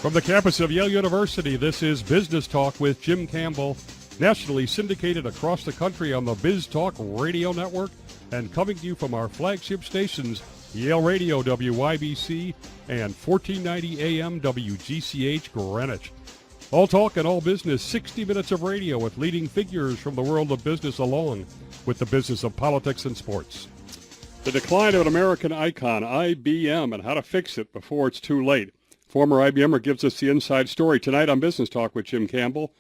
From the campus of Yale University, this is Business Talk with Jim Campbell, nationally syndicated across the country on the BizTalk radio network and coming to you from our flagship stations, Yale Radio WYBC and 1490 AM WGCH Greenwich. All talk and all business, 60 minutes of radio with leading figures from the world of business along with the business of politics and sports. The decline of an American icon, IBM, and how to fix it before it's too late. Former IBMer gives us the inside story tonight on Business Talk with Jim Campbell.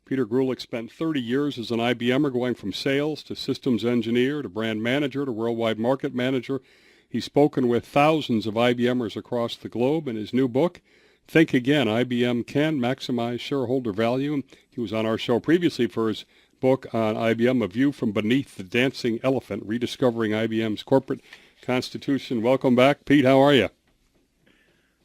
Peter Greulich spent 30 years as an IBMer, going from sales to systems engineer to brand manager to worldwide market manager. He's spoken with thousands of IBMers across the globe. In his new book, Think Again, IBM Can Maximize Shareholder Value. He was on our show previously for his book on IBM, A View from Beneath the Dancing Elephant, Rediscovering IBM's Corporate Constitution. Welcome back, Pete. How are you?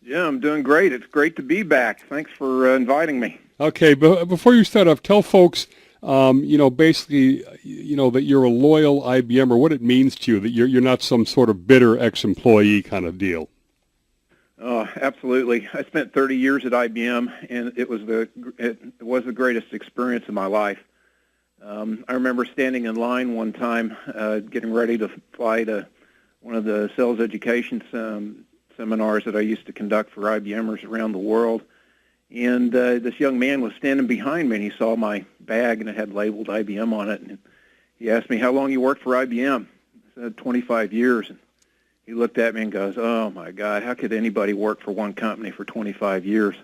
Yeah, I'm doing great. It's great to be back. Thanks for inviting me. Okay, but before you start off, tell folks, basically, that you're a loyal IBMer, what it means to you, that you're not some sort of bitter ex-employee kind of deal. Oh, absolutely. I spent 30 years at IBM, and it was the greatest experience of my life. I remember standing in line one time, getting ready to fly to one of the sales education seminars that I used to conduct for IBMers around the world. And this young man was standing behind me, and he saw my bag, and it had labeled IBM on it. And he asked me, how long you worked for IBM? I said, 25 years. And he looked at me and goes, oh, my God, how could anybody work for one company for 25 years?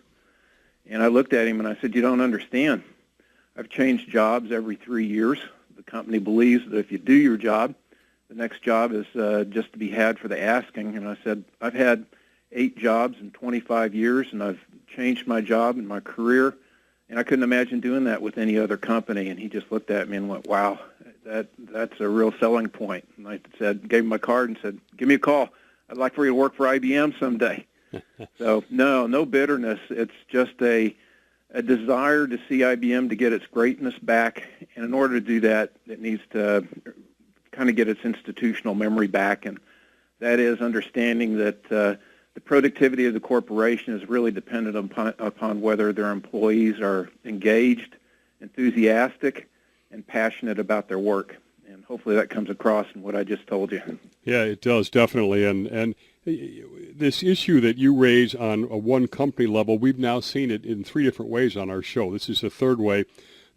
And I looked at him, and I said, you don't understand. I've changed jobs every 3 years. The company believes that if you do your job, the next job is just to be had for the asking. And I said, I've had 8 jobs in 25 years, and I've changed my job and my career, and I couldn't imagine doing that with any other company. And he just looked at me and went, wow, that's a real selling point. And I gave him my card and said, give me a call. I'd like for you to work for IBM someday. So no bitterness. It's just a desire to see IBM to get its greatness back. And in order to do that, it needs to kind of get its institutional memory back. And that is understanding that the productivity of the corporation is really dependent upon whether their employees are engaged, enthusiastic, and passionate about their work. And hopefully that comes across in what I just told you. Yeah, it does, definitely. And this issue that you raise on a one company level, we've now seen it in 3 different ways on our show. This is the third way.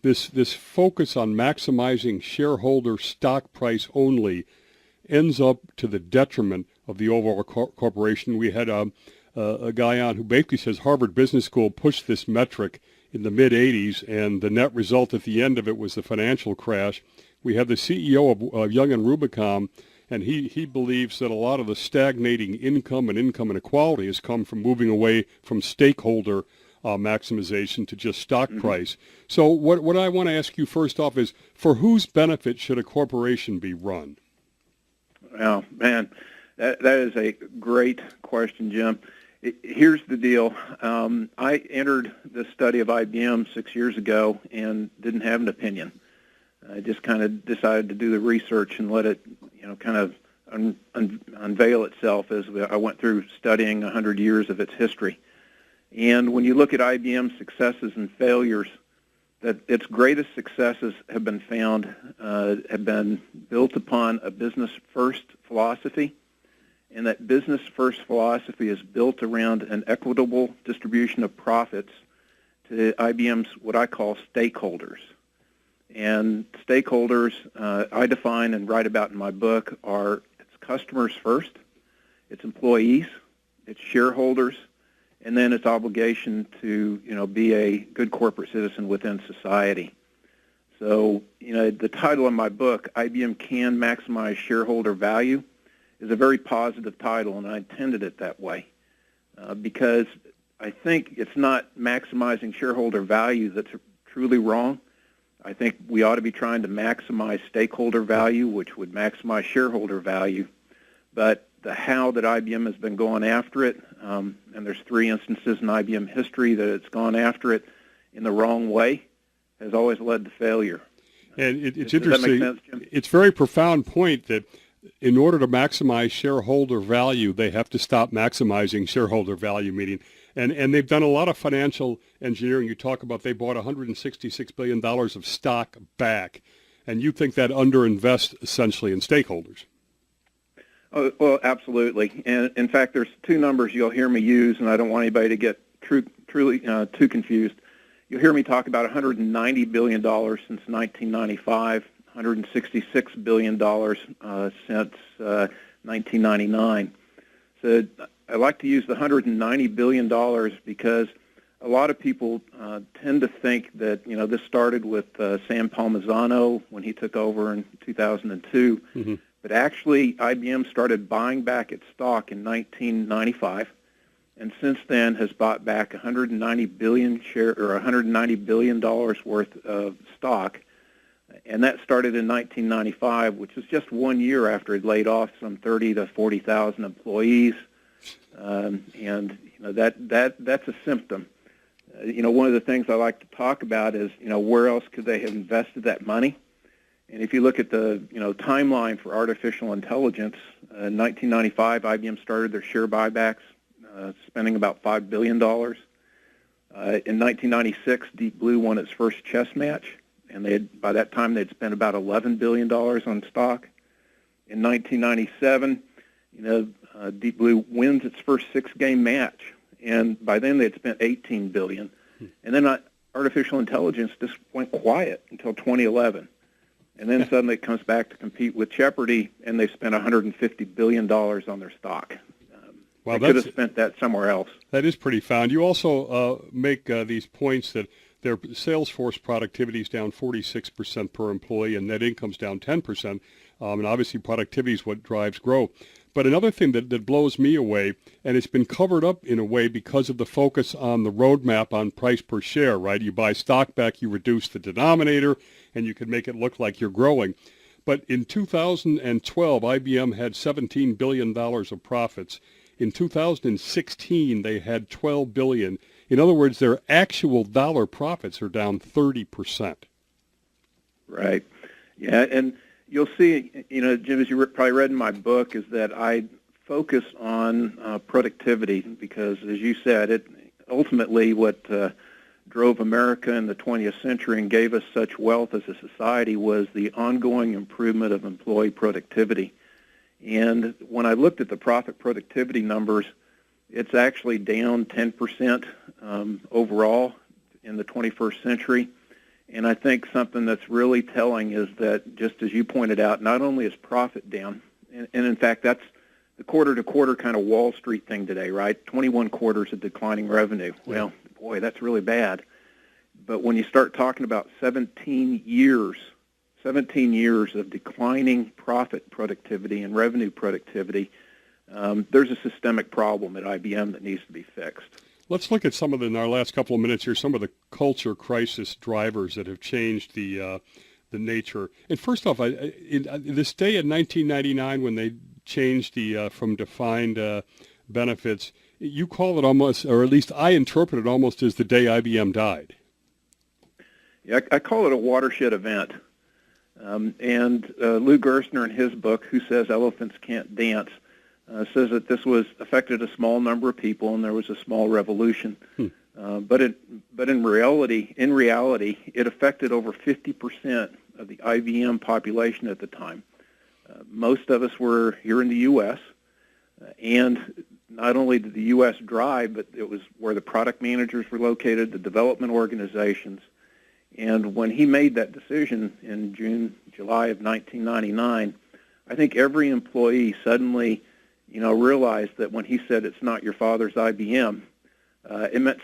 This focus on maximizing shareholder stock price only ends up to the detriment of the overall corporation. We had a guy on who basically says Harvard Business School pushed this metric in the mid-'80s, and the net result at the end of it was the financial crash. We have the CEO of Young and Rubicon, and he believes that a lot of the stagnating income and income inequality has come from moving away from stakeholder maximization to just stock price. So what I want to ask you first off is, for whose benefit should a corporation be run? Well, man, that is a great question, Jim. Here's the deal. I entered the study of IBM 6 years ago and didn't have an opinion. I just kind of decided to do the research and let it, kind of unveil itself as I went through studying 100 years of its history. And when you look at IBM's successes and failures, that its greatest successes have been built upon a business-first philosophy, and that business-first philosophy is built around an equitable distribution of profits to IBM's what I call stakeholders. And stakeholders, I define and write about in my book, are its customers first, its employees, its shareholders, and then its obligation to, be a good corporate citizen within society. So, the title of my book, IBM Can Maximize Shareholder Value, is a very positive title, and I intended it that way because I think it's not maximizing shareholder value that's truly wrong. I think we ought to be trying to maximize stakeholder value, which would maximize shareholder value. But the how that IBM has been going after it, and there's 3 instances in IBM history that it's gone after it in the wrong way, has always led to failure. And it's Does interesting. that make sense, Jim? It's a very profound point that in order to maximize shareholder value, they have to stop maximizing shareholder value, meaning And they've done a lot of financial engineering. You talk about they bought $166 billion of stock back, and you think that underinvests essentially in stakeholders. Oh, well, absolutely. And in fact, there's two numbers you'll hear me use, and I don't want anybody to get truly too confused. You'll hear me talk about $190 billion since 1995, $166 billion since 1999. So I like to use the $190 billion because a lot of people tend to think that, this started with Sam Palmisano when he took over in 2002. Mm-hmm. But actually, IBM started buying back its stock in 1995, and since then has bought back $190 billion worth of stock, and that started in 1995, which was just 1 year after it laid off some 30 to 40,000 employees, and that's a symptom. One of the things I like to talk about is where else could they have invested that money? And if you look at the timeline for artificial intelligence, in 1995, IBM started their share buybacks, spending about $5 billion. In 1996, Deep Blue won its first chess match, and by that time they'd spent about $11 billion on stock. In 1997, Deep Blue wins its first six-game match, and by then they'd spent $18 billion. And then artificial intelligence just went quiet until 2011. And then suddenly it comes back to compete with Jeopardy, and they've spent $150 billion on their stock. They could have spent that somewhere else. That is pretty found. You also make these points that their sales force productivity is down 46% per employee, and net income's down 10%. And obviously productivity is what drives growth. But another thing that blows me away, and it's been covered up in a way because of the focus on the roadmap on price per share, right? You buy stock back, you reduce the denominator, and you can make it look like you're growing. But in 2012, IBM had $17 billion of profits. In 2016, they had $12 billion. In other words, their actual dollar profits are down 30%. Right. Yeah, and you'll see, Jim, as you probably read in my book, is that I focus on productivity because, as you said, it ultimately what drove America in the 20th century and gave us such wealth as a society was the ongoing improvement of employee productivity. And when I looked at the profit productivity numbers, it's actually down 10% overall in the 21st century. And I think something that's really telling is that, just as you pointed out, not only is profit down, and in fact, that's the quarter-to-quarter kind of Wall Street thing today, right? 21 quarters of declining revenue. Yeah. Well, boy, that's really bad. But when you start talking about 17 years of declining profit productivity and revenue productivity, there's a systemic problem at IBM that needs to be fixed. Let's look at some of in our last couple of minutes here, some of the culture crisis drivers that have changed the nature. And first off, in this day in 1999 when they changed the from defined benefits, you call it almost, or at least I interpret it almost as the day IBM died. Yeah, I call it a watershed event. And Lou Gerstner in his book, Who Says Elephants Can't Dance, says that this affected a small number of people and there was a small revolution. But in reality, it affected over 50% of the IBM population at the time. Most of us were here in the U.S., and not only did the U.S. drive, but it was where the product managers were located, the development organizations. And when he made that decision in July of 1999, I think every employee suddenly, realized that when he said it's not your father's IBM, it meant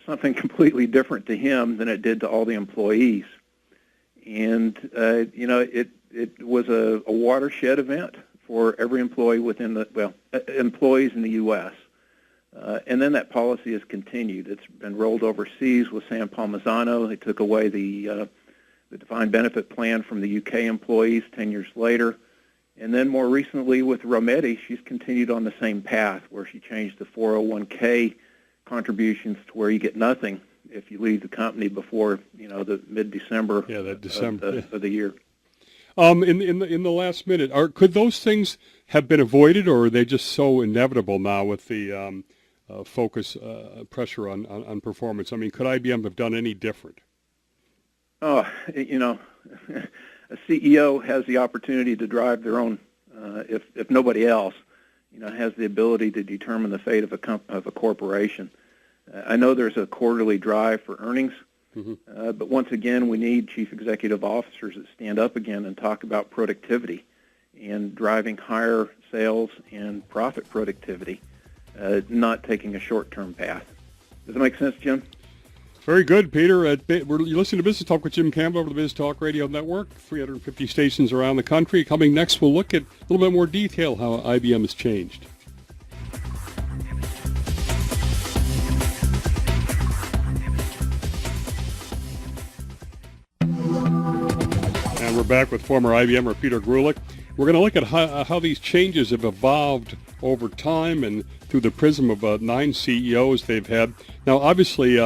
something completely different to him than it did to all the employees. And, it was a watershed event for every employee employees in the U.S. And then that policy has continued. It's been rolled overseas with Sam Palmisano. They took away the defined benefit plan from the UK employees 10 years later. And then more recently with Rometty, she's continued on the same path where she changed the 401k contributions to where you get nothing if you leave the company before, the mid-December of the year. In the last minute, could those things have been avoided, or are they just so inevitable now with the focus, pressure on performance. I mean, could IBM have done any different? Oh, a CEO has the opportunity to drive their own, if nobody else, has the ability to determine the fate of a corporation. I know there's a quarterly drive for earnings, but once again, we need chief executive officers that stand up again and talk about productivity and driving higher sales and profit productivity, not taking a short-term path. Does that make sense, Jim? Very good, Peter. You're listening to Business Talk with Jim Campbell over the BizTalk Radio Network, 350 stations around the country. Coming next, we'll look at a little bit more detail how IBM has changed. And we're back with former IBMer Peter Greulich. We're going to look at how these changes have evolved over time and through the prism of 9 CEOs they've had. Now, obviously,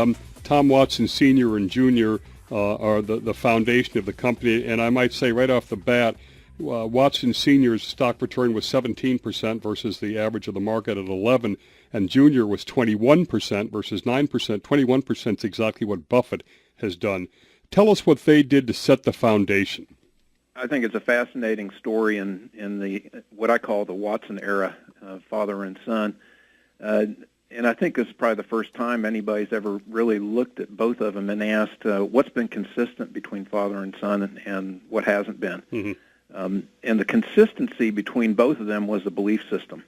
Tom Watson Sr. and Jr. Are the foundation of the company, and I might say right off the bat, Watson Sr.'s stock return was 17% versus the average of the market at 11%, and Jr. was 21% versus 9%. 21% is exactly what Buffett has done. Tell us what they did to set the foundation. I think it's a fascinating story in the what I call the Watson era, father and son. And I think this is probably the first time anybody's ever really looked at both of them and asked what's been consistent between father and son and what hasn't been. And the consistency between both of them was the belief system.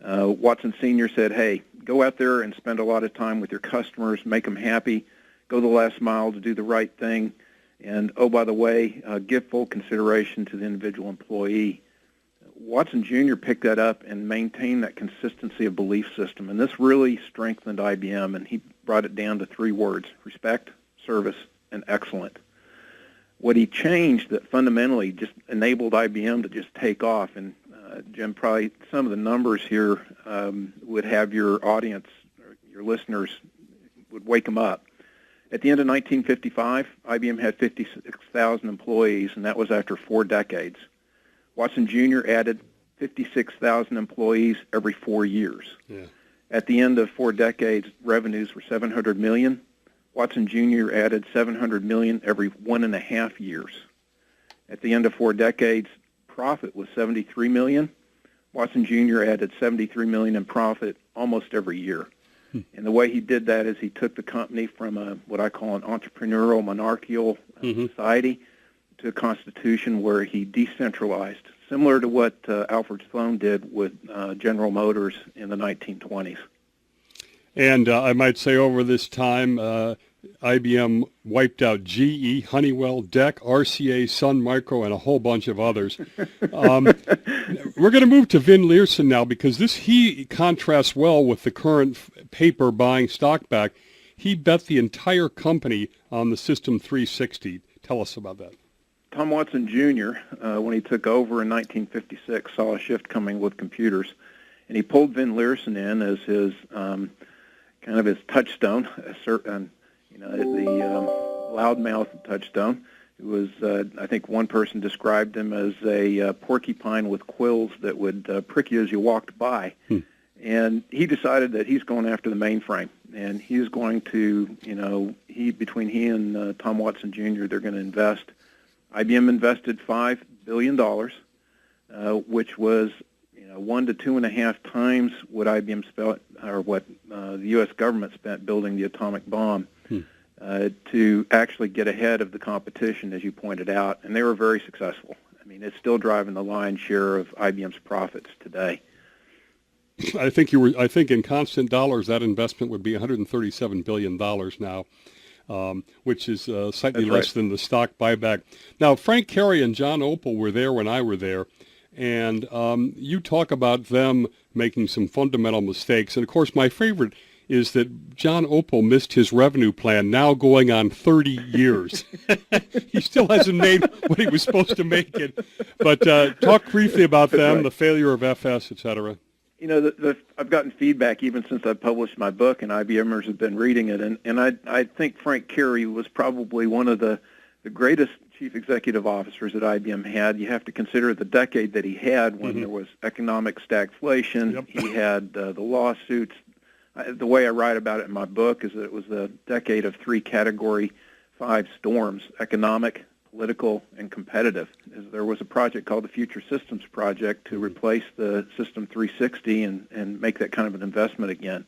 Watson Sr. said, hey, go out there and spend a lot of time with your customers, make them happy, go the last mile to do the right thing, and, oh, by the way, give full consideration to the individual employee. Watson Jr. picked that up and maintained that consistency of belief system, and this really strengthened IBM, and he brought it down to 3 words: respect, service, and excellent. What he changed that fundamentally just enabled IBM to just take off, and Jim, probably some of the numbers here would have your audience, or your listeners, would wake them up. At the end of 1955, IBM had 56,000 employees, and that was after 4 decades. Watson Jr. added 56,000 employees every 4 years. Yeah. At the end of 4 decades, revenues were $700 million. Watson Jr. added $700 million every 1.5 years. At the end of 4 decades, profit was $73 million. Watson Jr. added $73 million in profit almost every year. And the way he did that is he took the company from what I call an entrepreneurial, monarchical society to a constitution where he decentralized, similar to what Alfred Sloan did with General Motors in the 1920s. And I might say over this time, IBM wiped out GE, Honeywell, DEC, RCA, Sun Micro, and a whole bunch of others. We're going to move to Vin Leerhsen now because he contrasts well with the current paper buying stock back. He bet the entire company on the System 360. Tell us about that. Tom Watson Jr., when he took over in 1956, saw a shift coming with computers, and he pulled Vin Leerhsen in as his kind of his touchstone, the loudmouth touchstone. It was, I think one person described him as a porcupine with quills that would prick you as you walked by. And he decided that he's going after the mainframe, and he's going to, between he and Tom Watson Jr., they're going to invest. IBM invested $5 billion, which was 1 to 2.5 times what IBM spent, or what the U.S. government spent building the atomic bomb, to actually get ahead of the competition, as you pointed out, and they were very successful. I mean, it's still driving the lion's share of IBM's profits today. I think in constant dollars that investment would be $137 billion now, which is slightly less than the stock buyback. Now, Frank Carey and John Opel were there when I were there, and you talk about them making some fundamental mistakes. And, of course, my favorite is that John Opel missed his revenue plan, now going on 30 years. He still hasn't made what he was supposed to make it. But talk briefly about them, the failure of FS, et cetera. I've gotten feedback even since I published my book, and IBMers have been reading it. And I think Frank Carey was probably one of the greatest chief executive officers that IBM had. You have to consider the decade that he had when there was economic stagflation. Yep. He had the lawsuits. The way I write about it in my book is that it was a decade of 3 Category 5 storms: economic, political, and competitive. There was a project called the Future Systems Project to replace the System 360 and make that kind of an investment again.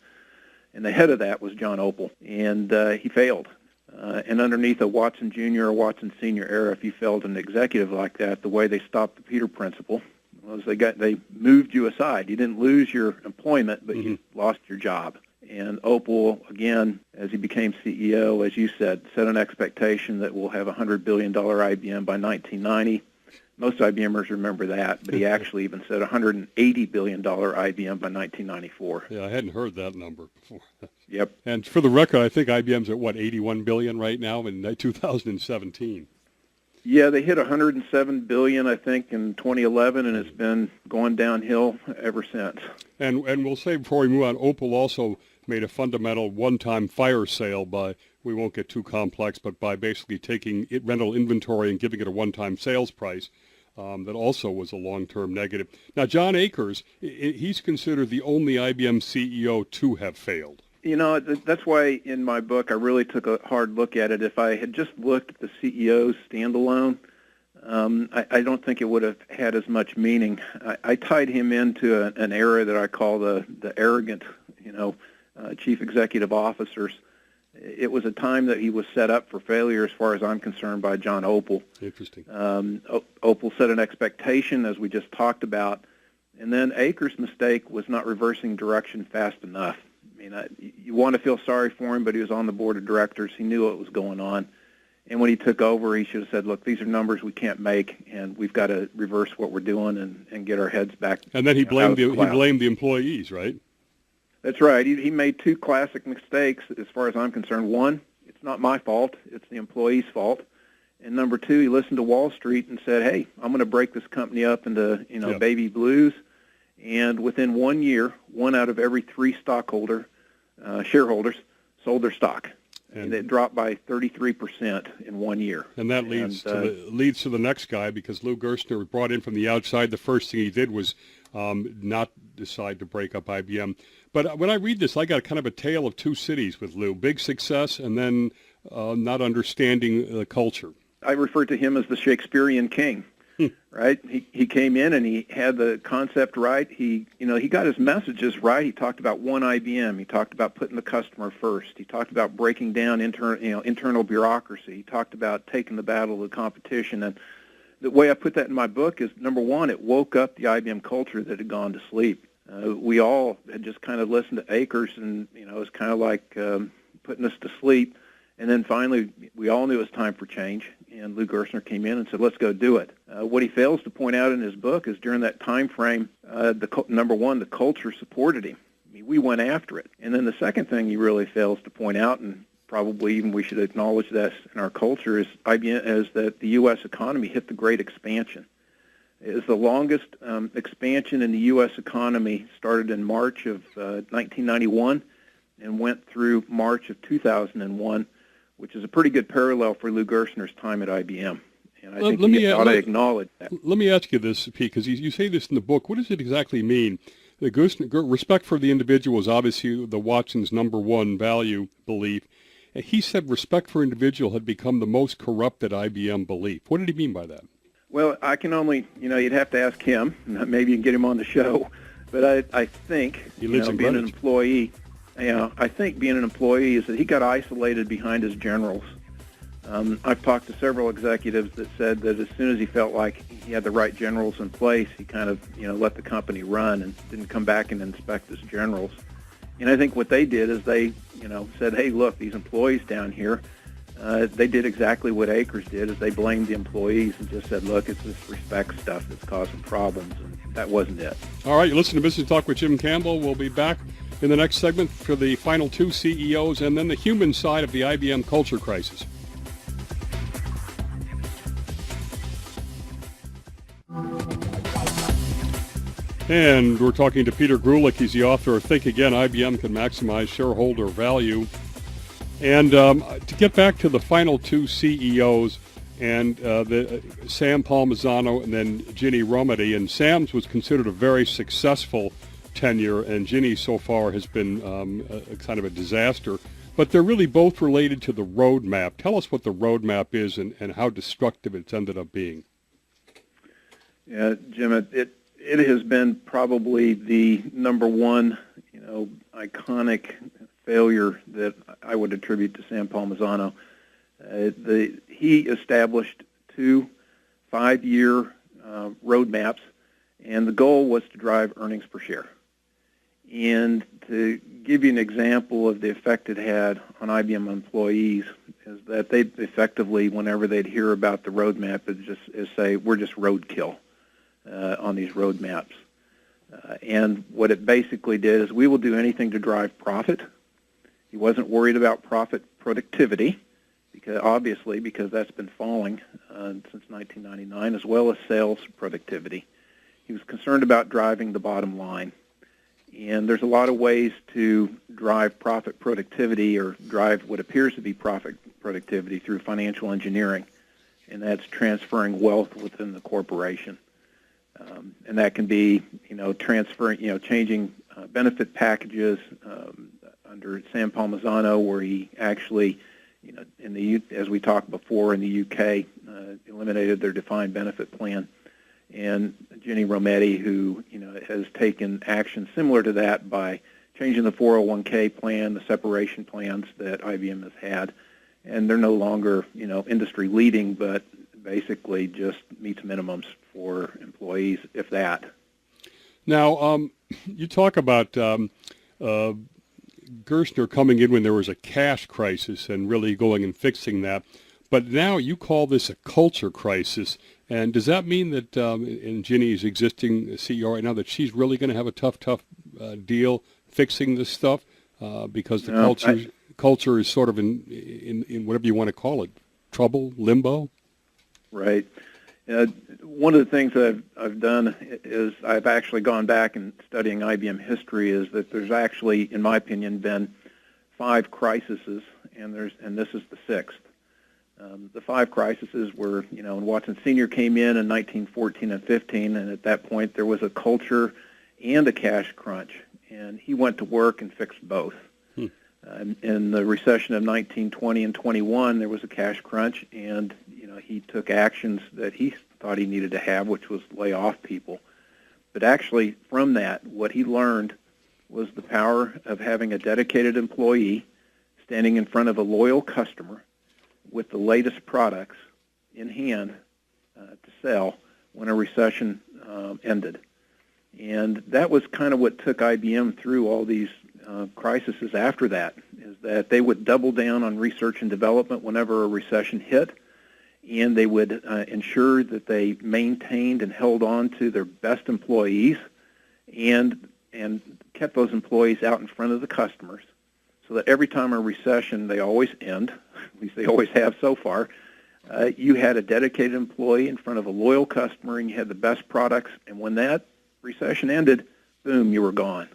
And the head of that was John Opel, and he failed. And underneath a Watson Jr. or Watson Sr. era, if you failed an executive like that, the way they stopped the Peter Principle was they moved you aside. You didn't lose your employment, but you lost your job. And Opel, again, as he became CEO, as you said, set an expectation that we'll have a $100 billion IBM by 1990. Most IBMers remember that, but he actually even said $180 billion IBM by 1994. Yeah, I hadn't heard that number before. Yep. And for the record, I think IBM's at, $81 billion right now in 2017? Yeah, they hit $107 billion, I think, in 2011, and it's been going downhill ever since. And we'll say before we move on, Opel also made a fundamental one-time fire sale by, we won't get too complex, but by basically taking rental inventory and giving it a one-time sales price. That also was a long-term negative. Now, John Akers, he's considered the only IBM CEO to have failed. You know, that's why in my book I really took a hard look at it. If I had just looked at the CEOs standalone, I don't think it would have had as much meaning. I tied him into an era that I call the arrogant, chief executive officers. It was a time that he was set up for failure, as far as I'm concerned, by John Opel. Interesting. Opel set an expectation, as we just talked about, and then Akers' mistake was not reversing direction fast enough. I mean, you want to feel sorry for him, but he was on the board of directors. He knew what was going on. And when he took over, he should have said, look, these are numbers we can't make, and we've got to reverse what we're doing and get our heads back. And then he blamed the employees, right? That's right. He made 2 classic mistakes, as far as I'm concerned. One, it's not my fault. It's the employee's fault. And number 2, he listened to Wall Street and said, hey, I'm going to break this company up into, baby blues. And within 1 year, 1 out of every 3 shareholders sold their stock. And it dropped by 33% in 1 year. And that leads to the next guy, because Lou Gerstner was brought in from the outside. The first thing he did was not decide to break up IBM. But when I read this, I got kind of a tale of 2 cities with Lou. Big success and then not understanding the culture. I refer to him as the Shakespearean king, right? He came in and he had the concept right. He got his messages right. He talked about one IBM. He talked about putting the customer first. He talked about breaking down internal bureaucracy. He talked about taking the battle of the competition. And the way I put that in my book is, number 1, it woke up the IBM culture that had gone to sleep. We all had just kind of listened to Akers, and it was kind of like putting us to sleep. And then finally, we all knew it was time for change, and Lou Gerstner came in and said, let's go do it. What he fails to point out in his book is during that time frame, number 1, the culture supported him. I mean, we went after it. And then the second thing he really fails to point out, and probably even we should acknowledge this in our culture, is that the U.S. economy hit the Great Expansion. It is the longest expansion in the U.S. economy, started in March of 1991 and went through March of 2001, which is a pretty good parallel for Lou Gerstner's time at IBM. And I think you ought to acknowledge that. Let me ask you this, Pete, because you say this in the book. What does it exactly mean? The respect for the individual is obviously the Watson's number 1 value belief. And he said respect for individual had become the most corrupted IBM belief. What did he mean by that? Well, I can only, you'd have to ask him. Maybe you can get him on the show. But I think, being an employee, I think being an employee is that he got isolated behind his generals. I've talked to several executives that said that as soon as he felt like he had the right generals in place, he kind of, let the company run and didn't come back and inspect his generals. And I think what they did is they, said, hey, look, these employees down here, they did exactly what Akers did, is they blamed the employees and just said, look, it's this respect stuff that's causing problems, and that wasn't it. All right, you listen to Business Talk with Jim Campbell. We'll be back in the next segment for the final 2 CEOs and then the human side of the IBM culture crisis. And we're talking to Peter Greulich. He's the author of Think Again, IBM Can Maximize Shareholder Value. And to get back to the final 2 CEOs, and Sam Palmisano and then Ginny Romedy, and Sam's was considered a very successful tough tenure, and Ginny so far has been a kind of a disaster. But they're really both related to the roadmap. Tell us what the roadmap is and how destructive it's ended up being. Yeah, Jim, it has been probably the number one, iconic failure that I would attribute to Sam Palmisano. He established 2 5-year roadmaps, and the goal was to drive earnings per share. And to give you an example of the effect it had on IBM employees is that they effectively, whenever they'd hear about the roadmap, is say, we're just roadkill on these roadmaps. And what it basically did is we will do anything to drive profit. He wasn't worried about profit productivity, because that's been falling since 1999, as well as sales productivity. He was concerned about driving the bottom line. And there's a lot of ways to drive profit productivity or drive what appears to be profit productivity through financial engineering, and that's transferring wealth within the corporation. And that can be, changing benefit packages under Sam Palmisano, where he actually, as we talked before, in the UK, eliminated their defined benefit plan. And Ginny Rometty, who has taken action similar to that by changing the 401k plan, the separation plans that IBM has had, and they're no longer industry leading, but basically just meets minimums for employees, if that. Now, you talk about Gerstner coming in when there was a cash crisis and really going and fixing that. But now you call this a culture crisis. And does that mean that in Ginny's existing CEO right now that she's really going to have a tough deal fixing this stuff because the culture is sort of in whatever you want to call it, trouble, limbo? Right. One of the things that I've done is I've actually gone back and studying IBM history is that there's actually, in my opinion, been 5 crises, and this is the 6th. The 5 crises were, when Watson Sr. came in 1914 and 15, and at that point there was a culture and a cash crunch, and he went to work and fixed both. In the recession of 1920 and 21, there was a cash crunch, and he took actions that he thought he needed to have, which was lay off people. But actually, from that, what he learned was the power of having a dedicated employee standing in front of a loyal customer with the latest products in hand to sell when a recession ended. And that was kind of what took IBM through all these crises after that, is that they would double down on research and development whenever a recession hit, and they would ensure that they maintained and held on to their best employees and kept those employees out in front of the customers, so that every time a recession, they always end, at least they always have so far, you had a dedicated employee in front of a loyal customer, and you had the best products, and when that recession ended, boom, you were gone.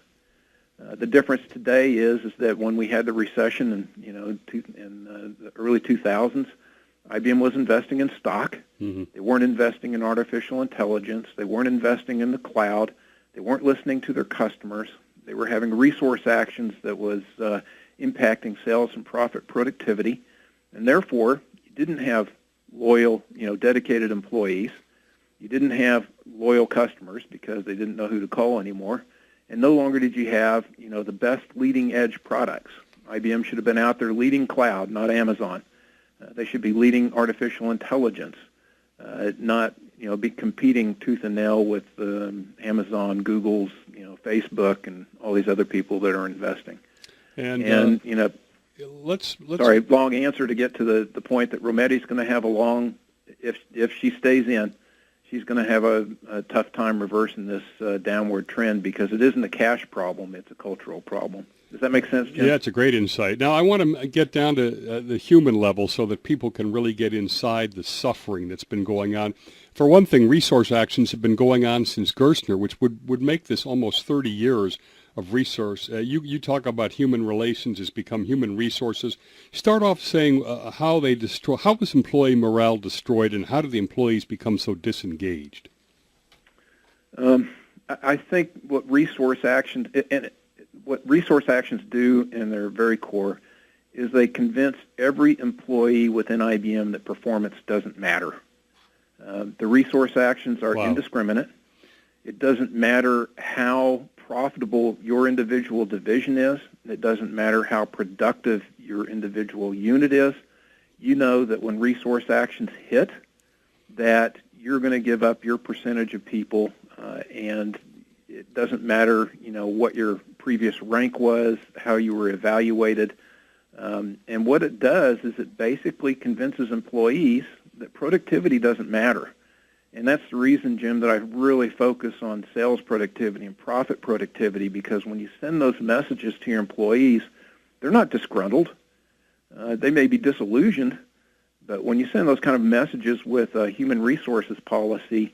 The difference today is that when we had the recession in the early 2000s, IBM was investing in stock. Mm-hmm. They weren't investing in artificial intelligence. They weren't investing in the cloud. They weren't listening to their customers. They were having resource actions that was impacting sales and profit productivity. And therefore, you didn't have loyal, dedicated employees. You didn't have loyal customers because they didn't know who to call anymore. And no longer did you have, the best leading-edge products. IBM should have been out there leading cloud, not Amazon. They should be leading artificial intelligence, not, be competing tooth and nail with Amazon, Google's, Facebook, and all these other people that are investing. And sorry, long answer to get to the point that Rometty's going to have if she stays in, she's going to have a tough time reversing this downward trend because it isn't a cash problem, it's a cultural problem. Does that make sense, Jim? Yeah, it's a great insight. Now, I want to get down to the human level so that people can really get inside the suffering that's been going on. For one thing, resource actions have been going on since Gerstner, which would make this almost 30 years of resource. You talk about human relations has become human resources. Start off saying how was employee morale destroyed, and how do the employees become so disengaged? I think what resource actions do in their very core is they convince every employee within IBM that performance doesn't matter. The resource actions are indiscriminate. It doesn't matter how profitable your individual division is. It doesn't matter how productive your individual unit is. You know that when resource actions hit, that you're going to give up your percentage of people, and it doesn't matter, what your previous rank was, how you were evaluated. And what it does is it basically convinces employees that productivity doesn't matter. And that's the reason, Jim, that I really focus on sales productivity and profit productivity, because when you send those messages to your employees, they're not disgruntled. They may be disillusioned, but when you send those kind of messages with a human resources policy,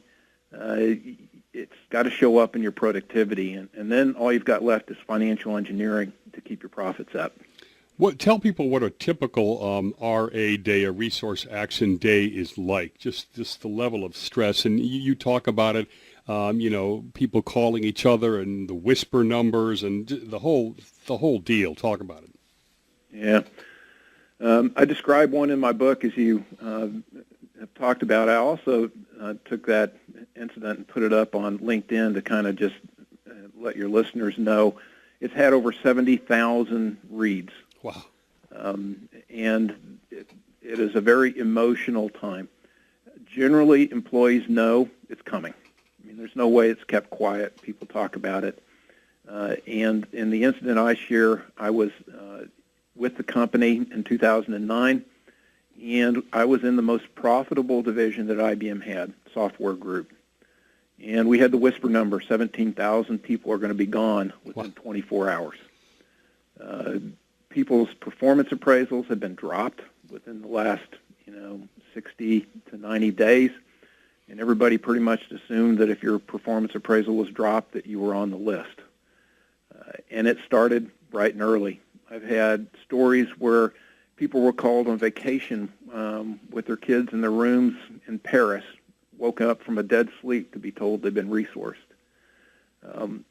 it's got to show up in your productivity. And then all you've got left is financial engineering to keep your profits up. Tell people what a typical RA day, a resource action day, is like. Just the level of stress, and you talk about it. People calling each other and the whisper numbers and the whole deal. Talk about it. Yeah, I describe one in my book, as you have talked about. I also took that incident and put it up on LinkedIn to kind of just let your listeners know. It's had over 70,000 reads. Wow. And it is a very emotional time. Generally, employees know it's coming. I mean, there's no way it's kept quiet. People talk about it. And in the incident I share, I was with the company in 2009, and I was in the most profitable division that IBM had, software group. And we had the whisper number, 17,000 people are going to be gone within 24 hours. People's performance appraisals have been dropped within the last, 60 to 90 days, and everybody pretty much assumed that if your performance appraisal was dropped, that you were on the list. And it started bright and early. I've had stories where people were called on vacation with their kids in their rooms in Paris, woke up from a dead sleep to be told they've been resourced.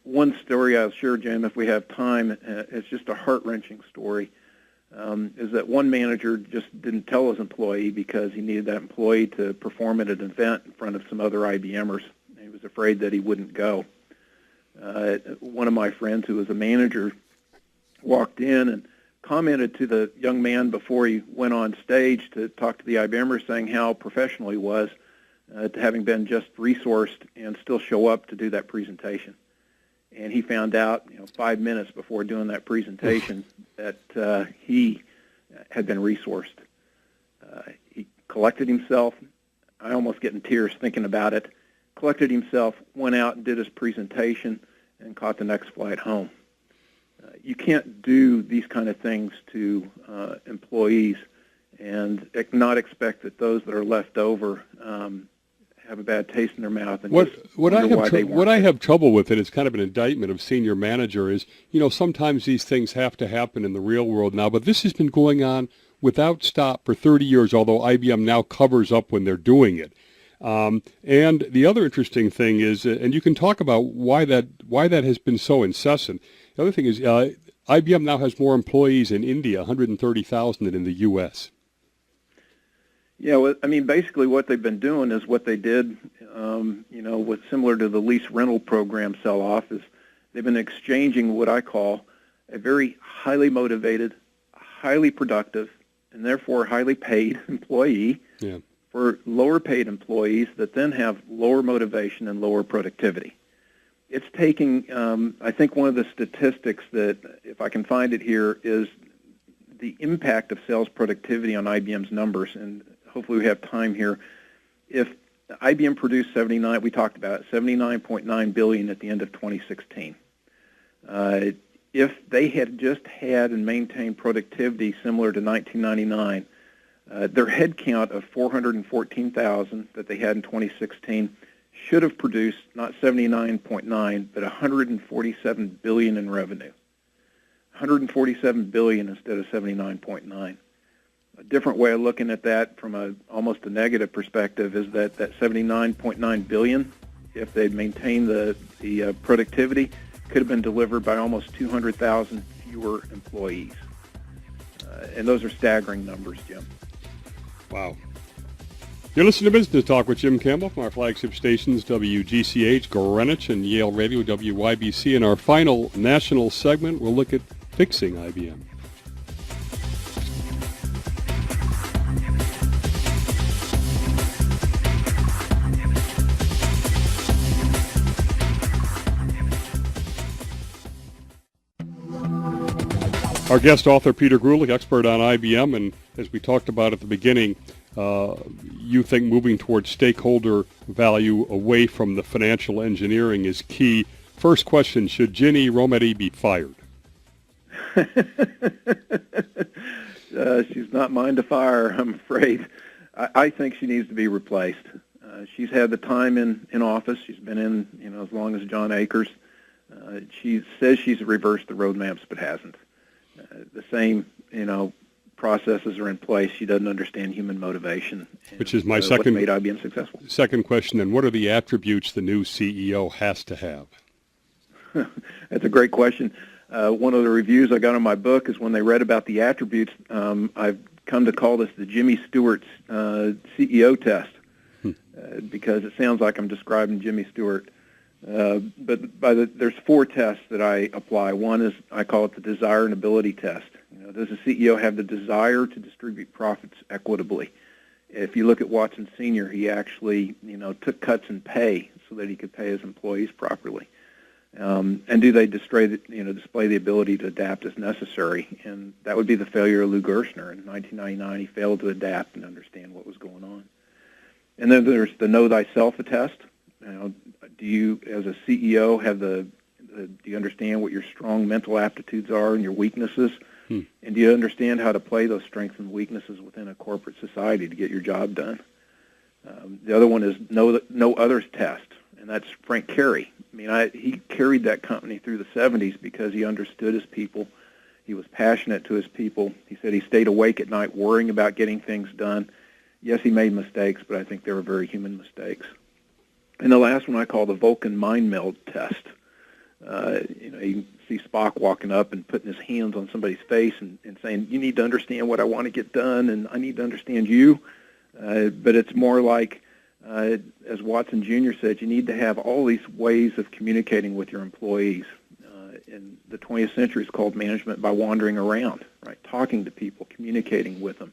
One story I'll share, Jim, if we have time, it's just a heart-wrenching story, is that one manager just didn't tell his employee because he needed that employee to perform at an event in front of some other IBMers. He was afraid that he wouldn't go. One of my friends who was a manager walked in and commented to the young man before he went on stage to talk to the IBMers, saying how professional he was, to having been just resourced and still show up to do that presentation. And he found out, 5 minutes before doing that presentation that he had been resourced. He collected himself. I almost get in tears thinking about it. Collected himself, went out and did his presentation, and caught the next flight home. You can't do these kind of things to employees and not expect that those that are left over have a bad taste in their mouth. And what I have trouble with, and it's kind of an indictment of senior manager, is, sometimes these things have to happen in the real world now, but this has been going on without stop for 30 years, although IBM now covers up when they're doing it. And the other interesting thing is, and you can talk about why that has been so incessant. The other thing is, IBM now has more employees in India, 130,000, than in the U.S. Yeah, well, basically what they've been doing is what they did, with similar to the lease rental program sell-off, is they've been exchanging what I call a very highly motivated, highly productive, and therefore highly paid employee for lower paid employees that then have lower motivation and lower productivity. It's taking, I think one of the statistics that, if I can find it here, is the impact of sales productivity on IBM's numbers, and hopefully we have time here. If IBM produced we talked about it, $79.9 billion at the end of 2016. If they had just had and maintained productivity similar to 1999, their head count of 414,000 that they had in 2016 should have produced not 79.9, but 147 billion in revenue. 147 billion instead of 79.9. A different way of looking at that from almost a negative perspective is that 79.9 billion if they'd maintained the productivity, could have been delivered by almost 200,000 fewer employees. And those are staggering numbers, Jim. Wow. You're listening to Business Talk with Jim Campbell from our flagship stations, WGCH, Greenwich, and Yale Radio, WYBC. In our final national segment, we'll look at fixing IBM. Our guest author, Peter Greulich, expert on IBM, and as we talked about at the beginning, you think moving towards stakeholder value away from the financial engineering is key. First question, should Ginny Rometty be fired? She's not mine to fire, I'm afraid. I think she needs to be replaced. She's had the time in office. She's been in as long as John Akers. She says she's reversed the roadmaps, but hasn't. The same, processes are in place. She doesn't understand human motivation. Which is my what made IBM successful. Second question, and what are the attributes the new CEO has to have? That's a great question. One of the reviews I got on my book is when they read about the attributes, I've come to call this the Jimmy Stewart's CEO test because it sounds like I'm describing Jimmy Stewart. But there's 4 tests that I apply. One is I call it the desire and ability test. Does a CEO have the desire to distribute profits equitably? If you look at Watson Sr., he actually took cuts in pay so that he could pay his employees properly. And do they display the ability to adapt as necessary? And that would be the failure of Lou Gerstner. In 1999, he failed to adapt and understand what was going on. And then there's the know thyself test. Do you, as a CEO, have do you understand what your strong mental aptitudes are and your weaknesses? And do you understand how to play those strengths and weaknesses within a corporate society to get your job done? The other one is know others test, and that's Frank Carey. He carried that company through the 70s because he understood his people. He was passionate to his people. He said he stayed awake at night worrying about getting things done. Yes, he made mistakes, but I think they were very human mistakes. And the last one I call the Vulcan mind meld test. You see Spock walking up and putting his hands on somebody's face and saying, you need to understand what I want to get done, and I need to understand you. But it's more like, as Watson Jr. said, you need to have all these ways of communicating with your employees. In the 20th century, it's called management by wandering around, right? Talking to people, communicating with them.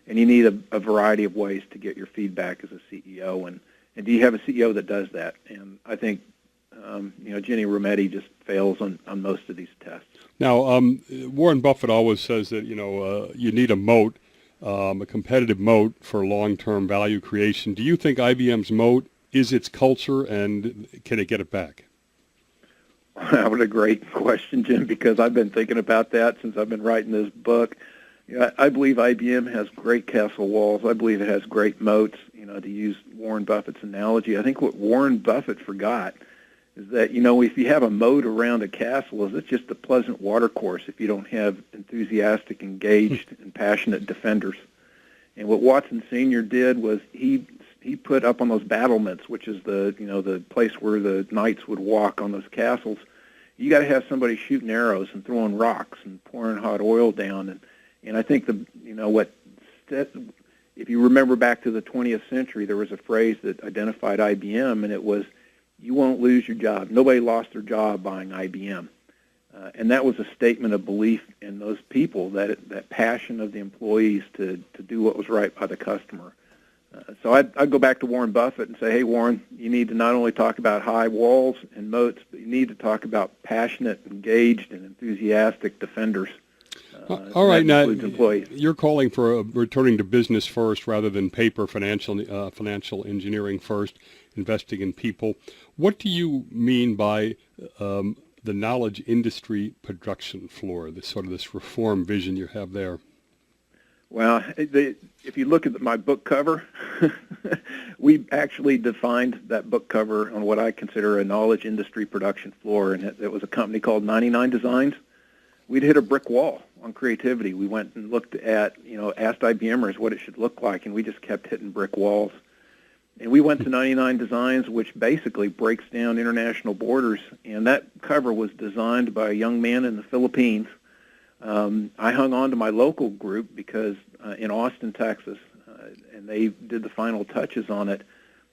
And you need a variety of ways to get your feedback as a CEO. And do you have a CEO that does that? And I think, Ginny Rometty just fails on most of these tests. Now, Warren Buffett always says that, you need a moat, a competitive moat for long-term value creation. Do you think IBM's moat is its culture, and can it get it back? What a great question, Jim, because I've been thinking about that since I've been writing this book. I believe IBM has great castle walls. I believe it has great moats, to use Warren Buffett's analogy. I think what Warren Buffett forgot is that, if you have a moat around a castle, is it just a pleasant watercourse if you don't have enthusiastic, engaged, and passionate defenders? And what Watson Sr. did was he put up on those battlements, which is the place where the knights would walk on those castles. You got to have somebody shooting arrows and throwing rocks and pouring hot oil down. And I think if you remember back to the 20th century, there was a phrase that identified IBM, and it was, you won't lose your job. Nobody lost their job buying IBM. And that was a statement of belief in those people, that passion of the employees to do what was right by the customer. So I'd go back to Warren Buffett and say, hey, Warren, you need to not only talk about high walls and moats, but you need to talk about passionate, engaged, and enthusiastic defenders. All right, now you're calling for returning to business first rather than paper financial engineering first, investing in people. What do you mean by the knowledge industry production floor, this reform vision you have there? Well, if you look at my book cover, we actually defined that book cover on what I consider a knowledge industry production floor, and it was a company called 99 Designs. We'd hit a brick wall on creativity. We went and looked at, asked IBMers what it should look like, and we just kept hitting brick walls. And we went to 99 Designs, which basically breaks down international borders. And that cover was designed by a young man in the Philippines. I hung on to my local group because in Austin, Texas, and they did the final touches on it.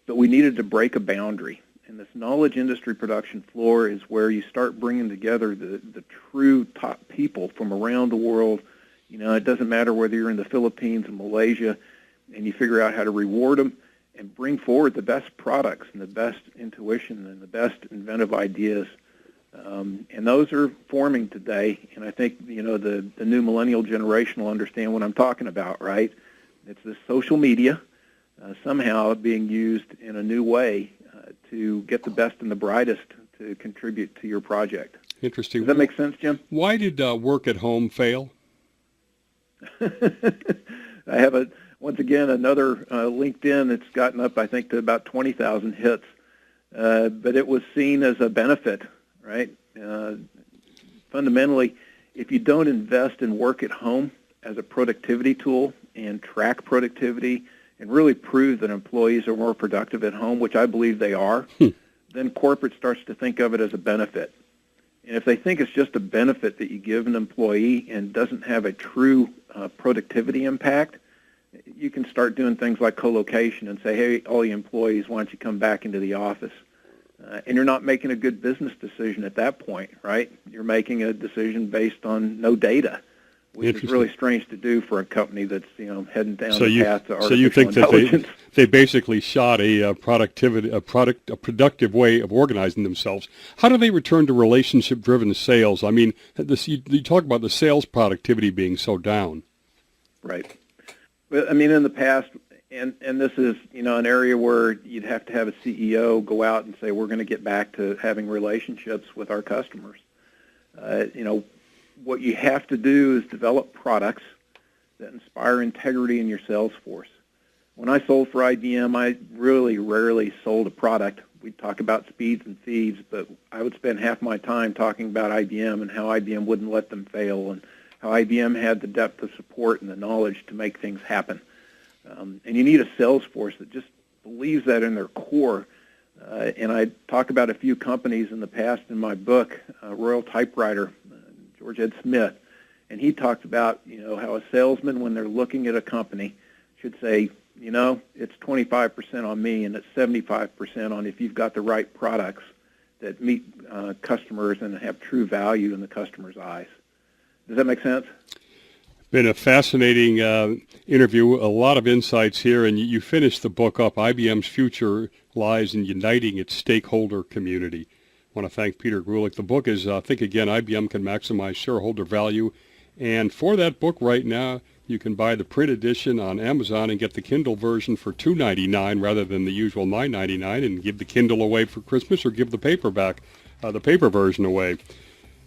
But we needed to break a boundary. And this knowledge industry production floor is where you start bringing together the true top people from around the world. You know, it doesn't matter whether you're in the Philippines and Malaysia, and you figure out how to reward them and bring forward the best products and the best intuition and the best inventive ideas. And those are forming today, and I think, you know, the new millennial generation will understand what I'm talking about, right? It's this social media somehow being used in a new way to get the best and the brightest to contribute to your project. Interesting. Does that make sense, Jim? Why did work at home fail? I have once again, another LinkedIn that's gotten up, I think, to about 20,000 hits. But it was seen as a benefit, right? Fundamentally, if you don't invest in work at home as a productivity tool and track productivity and really prove that employees are more productive at home, which I believe they are, then corporate starts to think of it as a benefit. And if they think it's just a benefit that you give an employee and doesn't have a true productivity impact, you can start doing things like co-location and say, hey, all the employees, why don't you come back into the office? And you're not making a good business decision at that point, right? You're making a decision based on no data, which is really strange to do for a company that's, you know, heading down the path to artificial intelligence. That they basically shot a productive way of organizing themselves. How do they return to relationship-driven sales? I mean, you talk about the sales productivity being so down. Right. But I mean, in the past, and this is, you know, an area where you'd have to have a CEO go out and say, we're going to get back to having relationships with our customers. You know, what you have to do is develop products that inspire integrity in your sales force. When I sold for IBM, I really rarely sold a product. We'd talk about speeds and feeds, but I would spend half my time talking about IBM and how IBM wouldn't let them fail and how IBM had the depth of support and the knowledge to make things happen. And you need a sales force that just believes that in their core. And I talk about a few companies in the past in my book, Royal Typewriter, George Ed Smith, and he talked about, you know, how a salesman, when they're looking at a company, should say, you know, it's 25% on me and it's 75% on if you've got the right products that meet customers and have true value in the customer's eyes. Does that make sense? Been a fascinating interview, a lot of insights here, and you finished the book up. IBM's future lies in uniting its stakeholder community. I want to thank Peter Greulich. The book is, Think Again, IBM Can Maximize Shareholder Value. And for that book right now, you can buy the print edition on Amazon and get the Kindle version for $2.99 rather than the usual $9.99, and give the Kindle away for Christmas or give the paperback, the paper version away.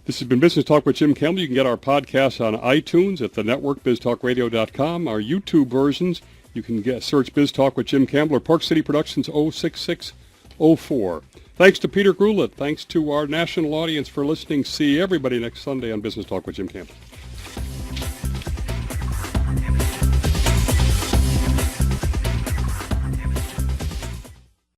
This has been Business Talk with Jim Campbell. You can get our podcasts on iTunes at the network, biztalkradio.com. Our YouTube versions, you can search Biz Talk with Jim Campbell or Park City Productions 06604. Thanks to Peter Greulich. Thanks to our national audience for listening. See everybody next Sunday on Business Talk with Jim Campbell.